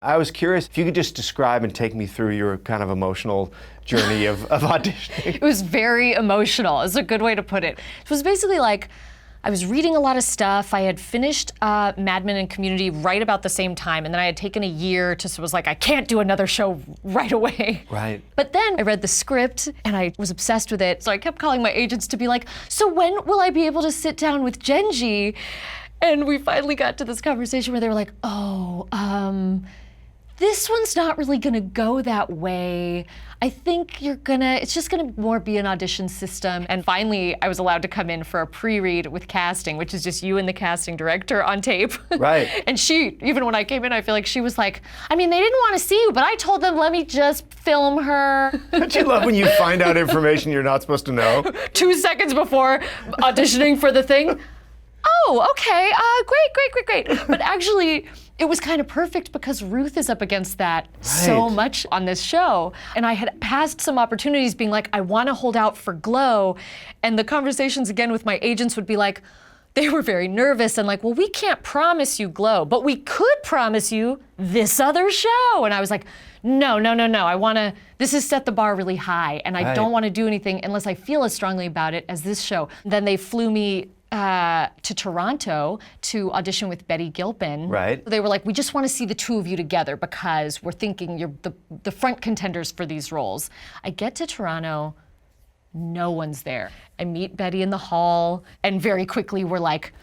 I was curious if you could just describe and take me through your kind of emotional journey of auditioning. It was very emotional, is a good way to put it. It was basically like, I was reading a lot of stuff. I had finished Mad Men and Community right about the same time, and then I had taken a year to, was like, I can't do another show right away. Right. But then I read the script, and I was obsessed with it, so I kept calling my agents to be like, so when will I be able to sit down with Genji? And we finally got to this conversation where they were like, this one's not really gonna go that way. I think it's just gonna more be an audition system. And finally, I was allowed to come in for a pre-read with casting, which is just you and the casting director on tape. Right. And she, even when I came in, I feel like she was like, I mean, they didn't want to see you, but I told them, let me just film her. Don't you love when you find out information you're not supposed to know? 2 seconds before auditioning for the thing. Oh, okay, great. But actually, it was kind of perfect because Ruth is up against that so much on this show. And I had passed some opportunities being like, I want to hold out for Glow. And the conversations again with my agents would be like, they were very nervous and like, well, we can't promise you Glow, but we could promise you this other show. And I was like, no. This has set the bar really high. And I don't want to do anything unless I feel as strongly about it as this show. Then they flew me to Toronto to audition with Betty Gilpin. Right. They were like, we just want to see the two of you together because we're thinking you're the front contenders for these roles. I get to Toronto, no one's there. I meet Betty in the hall, and very quickly we're like,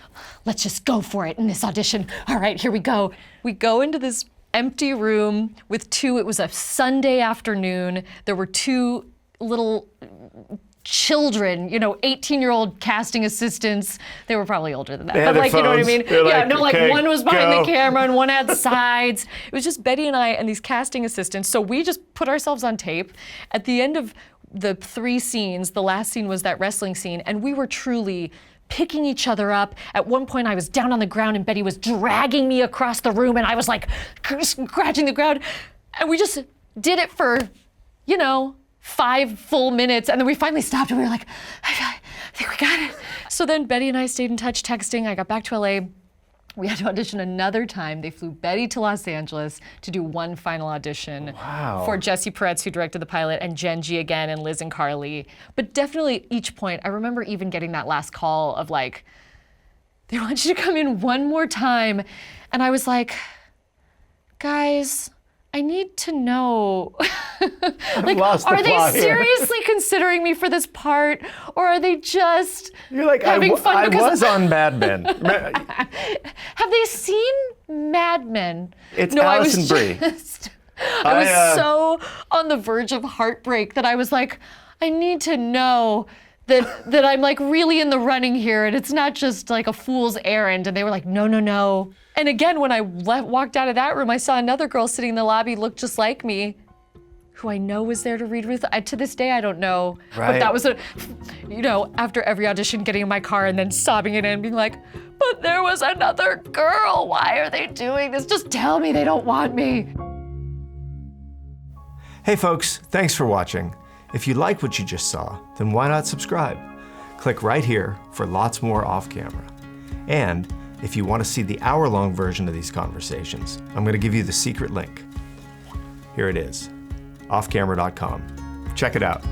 let's just go for it in this audition. All right, here we go. We go into this empty room with it was a Sunday afternoon. There were two little children, 18-year-old casting assistants. They were probably older than that, but like, you know what I mean? Okay, one was behind go. the camera and one had sides. It was just Betty and I and these casting assistants. So we just put ourselves on tape. At the end of the 3 scenes, the last scene was that wrestling scene, and we were truly picking each other up. At one point I was down on the ground and Betty was dragging me across the room and I was like scratching the ground. And we just did it for, 5 full minutes, and then we finally stopped and we were like, I think we got it. So then Betty and I stayed in touch texting. I got back to LA. We had to audition another time. They flew Betty to Los Angeles to do one final audition for Jesse Peretz, who directed the pilot, and Genji again, and Liz and Carly. But definitely at each point, I remember even getting that last call of like, they want you to come in one more time. And I was like, guys, I need to know, like, are they seriously considering me for this part, or are they just having fun? I was on Mad Men. Have they seen Mad Men? It's Alison Brie. I was so on the verge of heartbreak that I was like, I need to know that I'm like really in the running here, and it's not just like a fool's errand. And they were like, no. And again, when I walked out of that room, I saw another girl sitting in the lobby, looked just like me, who I know was there to read Ruth. To this day, I don't know. Right. But that was after every audition, getting in my car and then sobbing it in, being like, but there was another girl. Why are they doing this? Just tell me they don't want me. Hey folks, thanks for watching. If you like what you just saw, then why not subscribe? Click right here for lots more off camera. And if you want to see the hour-long version of these conversations, I'm going to give you the secret link. Here it is, offcamera.com. Check it out.